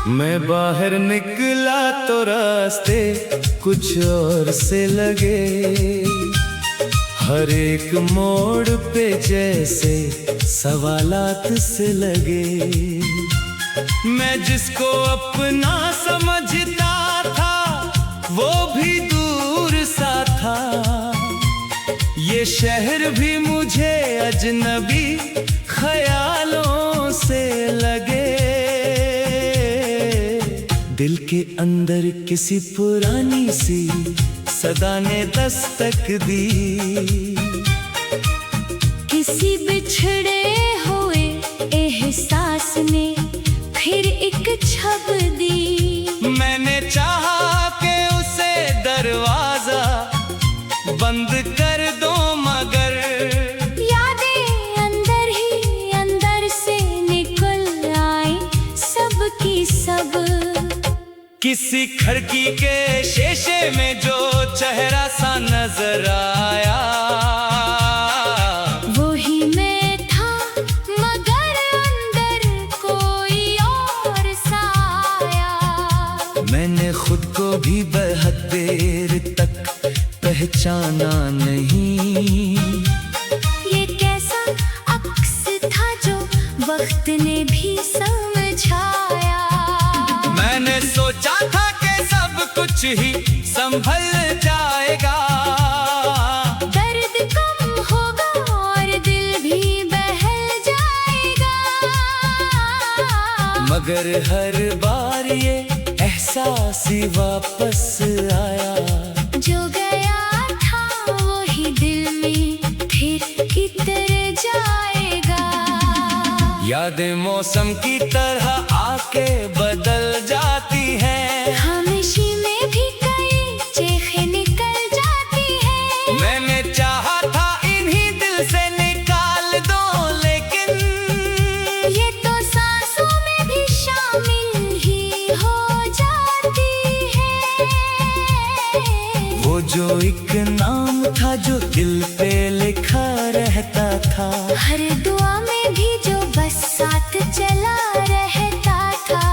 मैं बाहर निकला तो रास्ते कुछ और से लगे। हर एक मोड़ पे जैसे सवालात से लगे। मैं जिसको अपना समझता था वो भी दूर सा था। ये शहर भी मुझे अजनबी ख्यालों से लगे। दिल के अंदर किसी पुरानी सी सदा ने दस्तक दी। किसी बिछड़े हुए एहसास ने फिर एक छप दी। मैंने चाहा कि उसे दरवाजा बंद कर दो, मगर यादें अंदर ही अंदर से निकल आई सब की सब। किसी खिड़की के शीशे में जो चेहरा सा नजर आया वो ही मैं था, मगर अंदर कोई और सा आया। मैंने खुद को भी बहुत देर तक पहचाना नहीं। ये कैसा अक्स था जो वक्त ने भी समझाया। मैंने सोचा था कि सब कुछ ही संभल जाएगा। दर्द कम होगा और दिल भी बहल जाएगा। मगर हर बार ये एहसास ही वापस आया। जो गया था वही दिल में फिर किधर जाएगा। यादें मौसम की तरह आके बदल जाती हैं। खामोशी में भी कई चीखें निकल जाती हैं। मैंने चाहा था इन्हीं दिल से निकाल दो, लेकिन ये तो सांसों में भी शामिल ही हो जाती है। वो जो एक नाम था जो दिल पे लिखा रहता था। हर दुआ में भी जो बस साथ चला रहता था।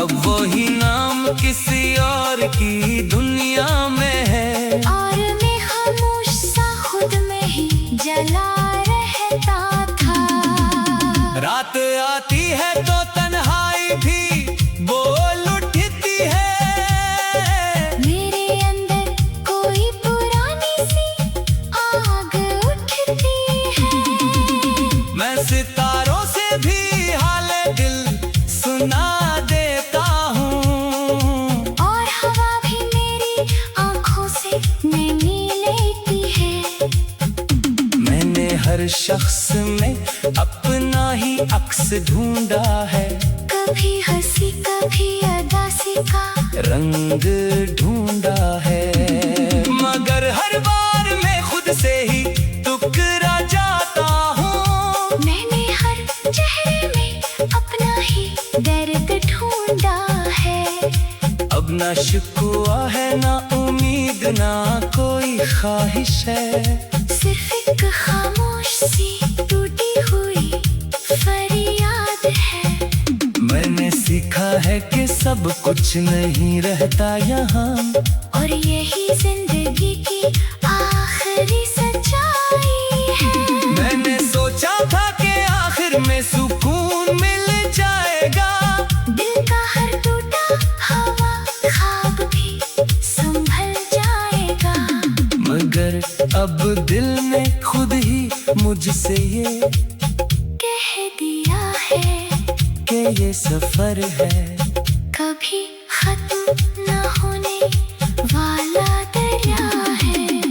अब वही नाम किसी और की दुनिया में है। और मैं खामोश सा खुद में ही जला रहता था। रात आती है तो तन्हाई भी बोल उठती है। मेरे अंदर कोई पुरानी सी आग उठती है। मैं सितारों से भी हाल दिल सुना देता हूँ। और हवा भी मेरी आंखों से नैनी लेती है। मैंने हर शख्स में अपना ही अक्स ढूंढा है। कभी हंसी कभी अदासी का रंग ढूंढा है, मगर हर बार मैं खुद से ही टुकरा जाता हूँ। मैंने हर चेहरे में अपना ही दर्द ढूंढा है। अब ना शिकवा है ना उम्मीद ना कोई ख्वाहिश है। सिर्फ एक खामोश सी टूटी हुई फरियाद है। मैंने सीखा है कि सब कुछ नहीं रहता यहाँ। और यही जिंदगी की आखिरी सच्चाई है। मैंने सोचा था कि आखिर में सुकून मिल जाएगा। दिल का हर टूटा हवा ख्वाब भी संभल जाएगा। मगर अब दिल ने खुद ही मुझसे ये कह दिया है कि ये सफर है। कभी खत्म न होने वाला दरिया है।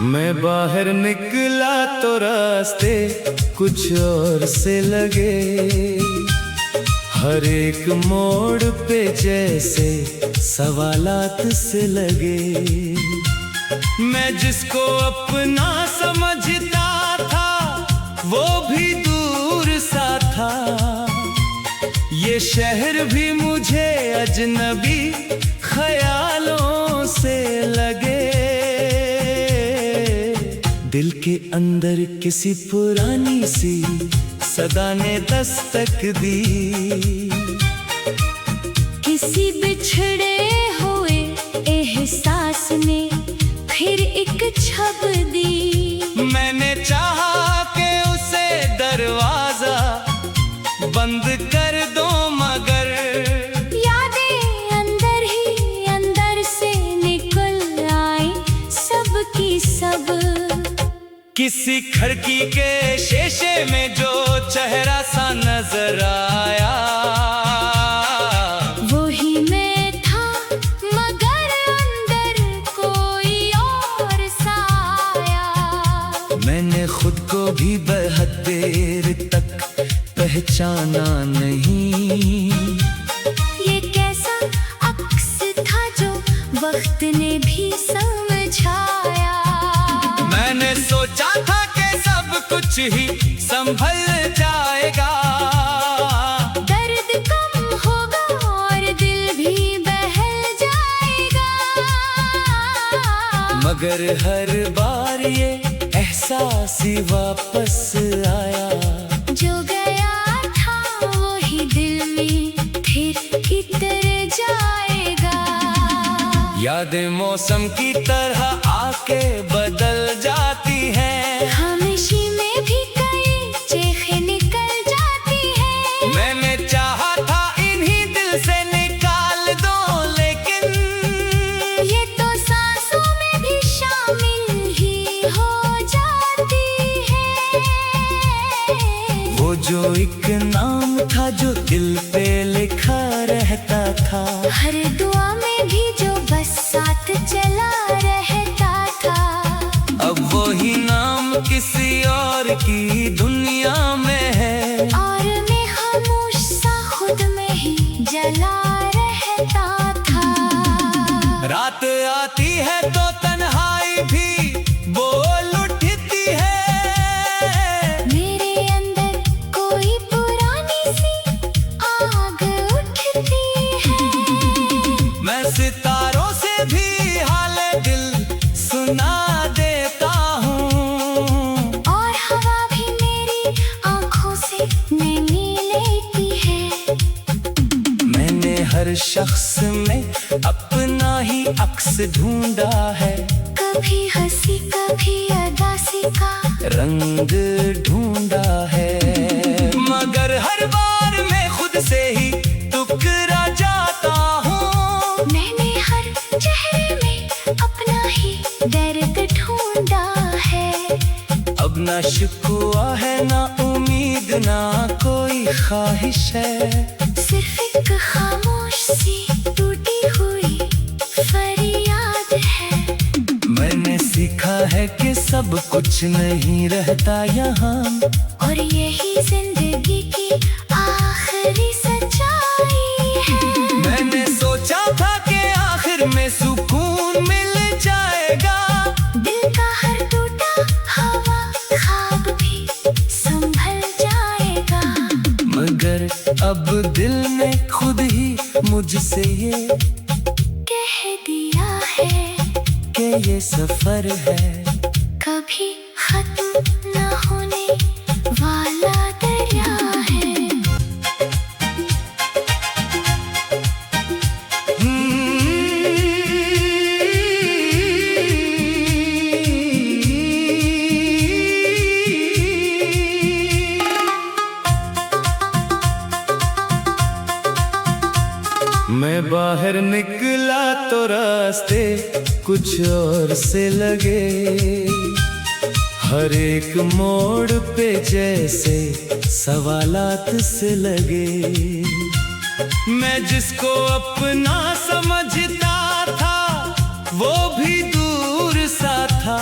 मैं बाहर निकला तो रास्ते कुछ और से लगे। हर एक मोड़ पे जैसे सवालात से लगे। मैं जिसको अपना समझता था वो भी दूर सा था। ये शहर भी मुझे अजनबी ख्यालों से लगे। दिल के अंदर किसी पुरानी सी सदा ने दस्तक दी। किसी बिछड़े हुए एहसास ने फिर एक छब दी। मैंने चाहा कि उसे दरवाजा बंद कर दो, मगर यादें अंदर ही अंदर से निकल आई सब की सब। किसी खिड़की के शीशे में जो चेहरा सा नजर आया, वही मैं था मगर अंदर कोई और सा आया। मैंने खुद को भी बहुत देर तक पहचाना नहीं। ये कैसा अक्स था जो वक्त ने भी समझाया। मैंने सोचा था कि सब कुछ ही संभल जाएगा, दर्द कम होगा और दिल भी बहल जाएगा। मगर हर बार ये एहसास ही वापस आया। जो गया था वही दिल में फिर किधर जाएगा। यादें मौसम की तरह आके बदल जाती हैं। खामोशी में भी कई चीखें निकल जाती हैं। मैंने चाहा था इन्हीं दिल से निकाल दो, लेकिन ये तो सांसों में भी शामिल ही हो जाती है। वो जो एक नाम था जो दिल पे लिखा रहता था, हर दुआ में भी जो बस साथ चला रहता था। अब वही नाम किसी और की दुनिया में है। और मैं खामोश सा खुद में ही जला रहता था। रात आती है तो तन्हाई भी बोल उठती है। मेरे अंदर कोई पुरानी सी आग उठती है। मैं सितारों से भी हाल दिल सुना देता हूँ, और हवा भी मेरी आंखों से नैनी लेती है। मैंने हर शख्स में अपना ही अक्स ढूंढा है। कभी हंसी कभी अदासी का रंग ढूंढा है, मगर हर बार मैं खुद से ही टुकरा जाता हूँ। मैंने हर चेहरे में अपना ही दर्द ढूंढा है। अब ना शिकवा है ना उम्मीद ना कोई ख्वाहिश है। सिर्फ एक खामोश सी टूटी हुई फरियाद है। मैंने सीखा है कि सब कुछ नहीं रहता यहाँ, और यही जिंदगी की आखिरी सच्चाई है। मैंने सोचा था कि आखिर में सुकून मिल जाएगा। दिल का हर टूटा हवा ख्वाब भी संभल जाएगा। मगर अब दिल ने खुद ही मुझसे ये कह दिया है कि ये सफर है, कभी खत्म न होने वाला दरिया है। मैं बाहर निकला तो रास्ते कुछ और से लगे। हर एक मोड़ पे जैसे सवालात से लगे। मैं जिसको अपना समझता था वो भी दूर सा था।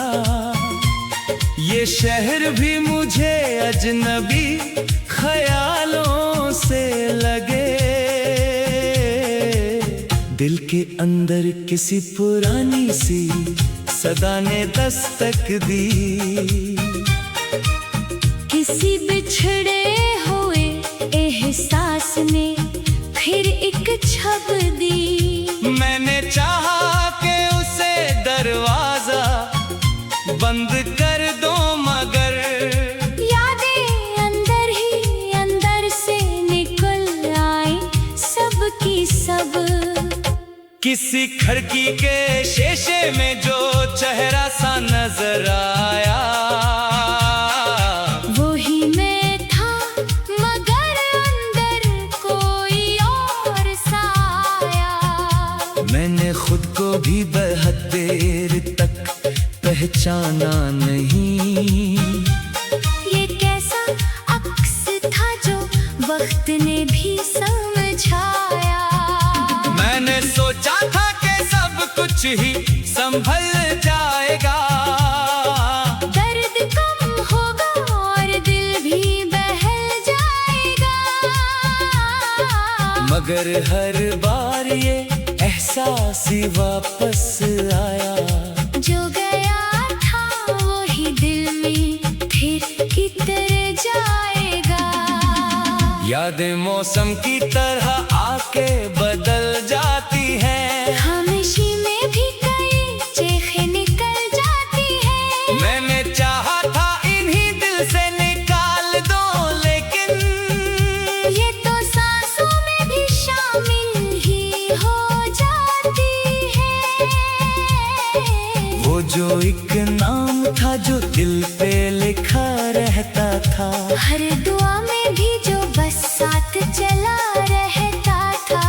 ये शहर भी मुझे अजनबी ख्यालों से लगे। दिल के अंदर किसी पुरानी सी सदा ने दस्तक दी। किसी बिछड़े हुए एहसास ने बंद कर दो मगर यादें अंदर ही अंदर से निकल आई सब की सब। किसी खिड़की के शीशे में जो चेहरा सा नजर आया वही मैं था मगर अंदर कोई और सा आया। मैंने खुद को भी बहुत देर तक पहचाना नहीं। ये कैसा अक्स था जो वक्त ने भी समझाया। मैंने सोचा था कि सब कुछ ही संभल जाएगा, दर्द कम होगा और दिल भी बहल जाएगा। मगर हर बार ये एहसास ही वापस आया। जो गया था वही दिल में फिर किधर जाएगा। यादें मौसम की तरह आके बदल जाती हैं। खामोशी में भी कई चीखें निकल जाती हैं। मैंने चाहा था इन्हीं दिल से निकाल दो, लेकिन ये तो सांसों में भी शामिल ही हो जाती है। वो जो एक नाम था जो दिल पे लिखा रहता था, हर दुआ में भी जो बस साथ चला रहता था।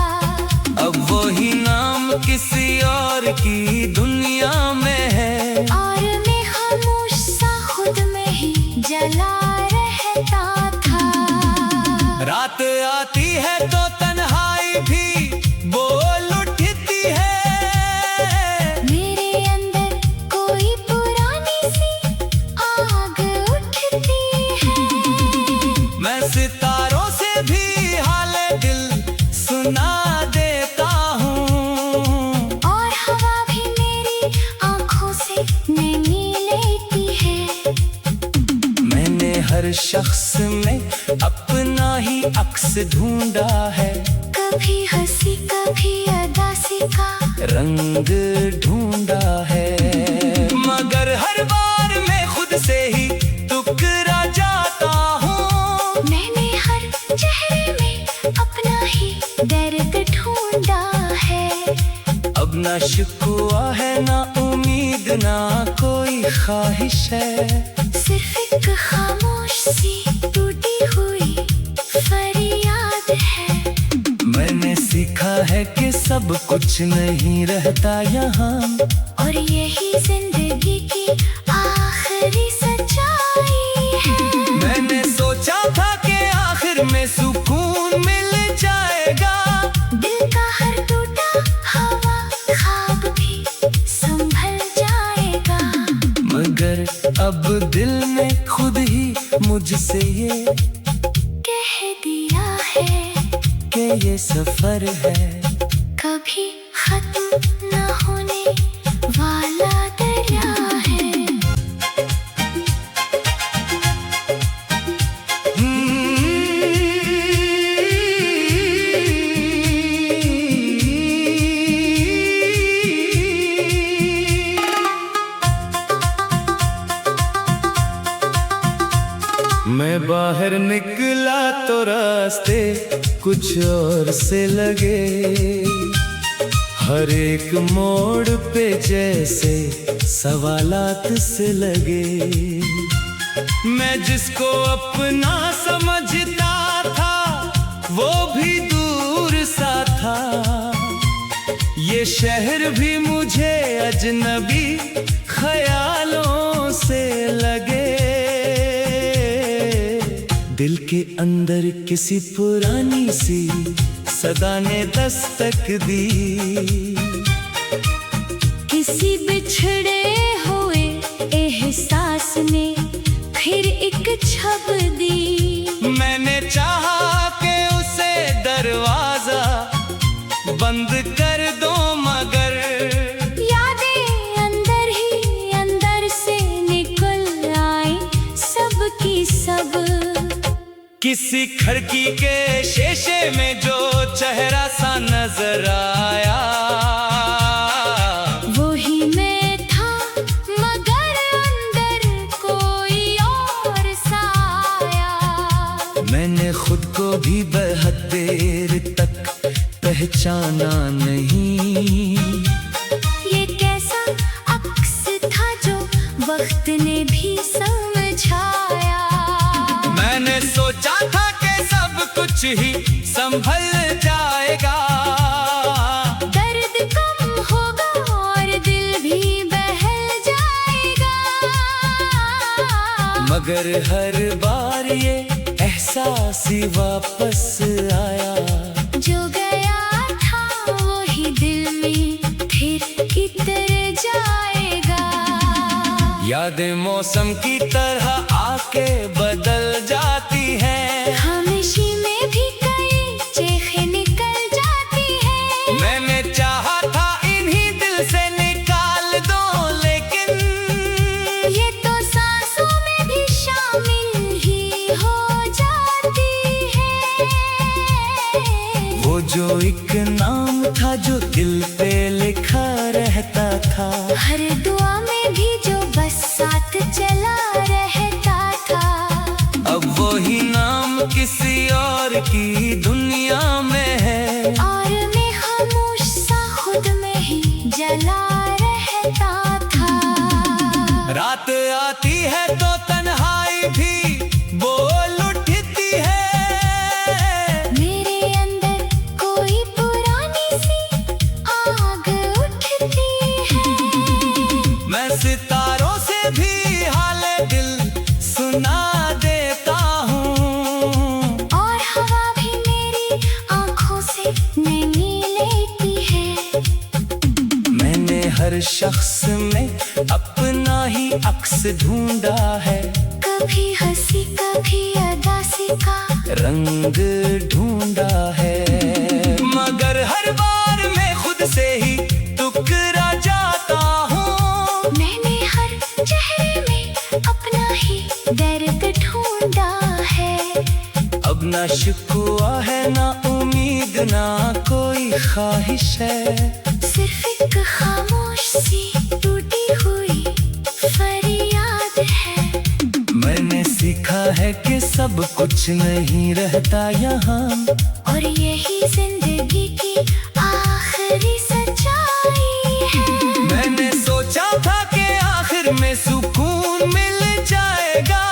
अब वही नाम किसी और की दुनिया में है। और मैं खामोश सा खुद में ही जला रहता था। रात आती है तो तन्हाई भी बोल उठती है। मेरे अंदर कोई पुरानी सी आग उठती है। मैं सितारों से भी हाल दिल सुना देता हूँ, और हवा भी मेरी आंखों से नैनी लेती है। मैंने हर शख्स में अपना ही अक्स ढूंढा है। कभी हंसी कभी अदासी का रंग ढूंढा है, मगर हर बार मैं खुद से ही टुकरा जाता हूँ। मैंने हर चेहरे में अपना ही दर्द ढूंढा है। अब ना शिकवा है ना उम्मीद ना कोई ख्वाहिश है। सिर्फ एक खामोश सी टूटी हुई फरियाद है। मैंने सीखा है कि सब कुछ नहीं रहता यहाँ, और यही जिंदगी की आखिरी सच्चाई है। मैंने सोचा था कि आखिर में सुकून मिल जाएगा। दिल का हर टूटा हवा ख्वाब भी संभल जाएगा। मगर अब दिल ने खुद ही मुझसे ये कह दिया है कि ये सफर है, कभी खत्म न होने वाला दरिया है। मैं बाहर निकला तो रास्ते कुछ और से लगे। हर एक मोड़ पे जैसे सवालात से लगे। मैं जिसको अपना समझता था वो भी दूर सा था। ये शहर भी मुझे अजनबी ख्यालों से लगे। दिल के अंदर किसी पुरानी सी सदा ने दस्तक दी। किसी बिछड़े हुए एहसास ने फिर एक छब दी। मैंने चाहा कि उसे दरवाजा बंद कर दो, मगर यादें अंदर ही अंदर से निकल आई सब की सब। किसी खिड़की के शीशे में जो चेहरा सा नजर आया वही मैं था मगर अंदर भी बहुत देर तक पहचाना नहीं। ये कैसा अक्स था जो वक्त ने भी समझाया। मैंने सोचा था कि सब कुछ ही संभल जाएगा, दर्द कम होगा और दिल भी बहल जाएगा। मगर हर बार ये एहसास ही वापस आया। जो गया था वही दिल में फिर कितर जाएगा। यादें मौसम की तरह आके बदल जाती हैं, खामोशी में भी कई चीखें निकल जाती हैं। मैंने चाहा था इन्हीं दिल से निकाल दो, लेकिन ये तो सांसों में भी शामिल ही हो जाती है। वो जो एक नाम था जो दिल पे लिखा रहता था, हर दुआ में भी जो बस साथ चला रहता था। अब वही नाम किसी और की दुनिया में है, और मैं खामोश सा खुद में ही जला रहता था। रात आती है तो तन्हाई भी बोल उठती है। मेरे अंदर कोई पुरानी सी आग उठती है। मैं सितारों से भी हाले दिल सुना देता हूँ, और हवा भी मेरी आंखों से नैनी लेती है। मैंने हर शख्स में अपना ही अक्स ढूंढा है, कभी हंसी कभी अदासी का रंग ढूंढा है। मगर हर बार मैं खुद से ही टुकरा जाता हूँ। मैंने हर चेहरे में अपना ही दर्द ढूंढा है। अब ना शिकवा है ना उम्मीद ना कोई ख्वाहिश है, सिर्फ एक खामोश सी टूटी हुई फरियाद है। मैंने सीखा है कि सब कुछ नहीं रहता यहाँ, और यही जिंदगी की आखिरी सच्चाई है। मैंने सोचा था कि आखिर में सुकून मिल जाएगा,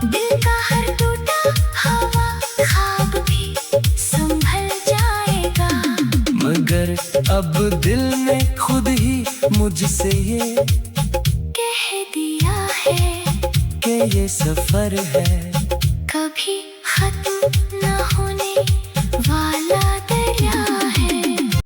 दिल का हर टूटा हवा ख्वाब भी संभल जाएगा। मगर अब दिल ने खुद ही मुझसे ये कह दिया है कि ये सफर है कभी खत्म न होने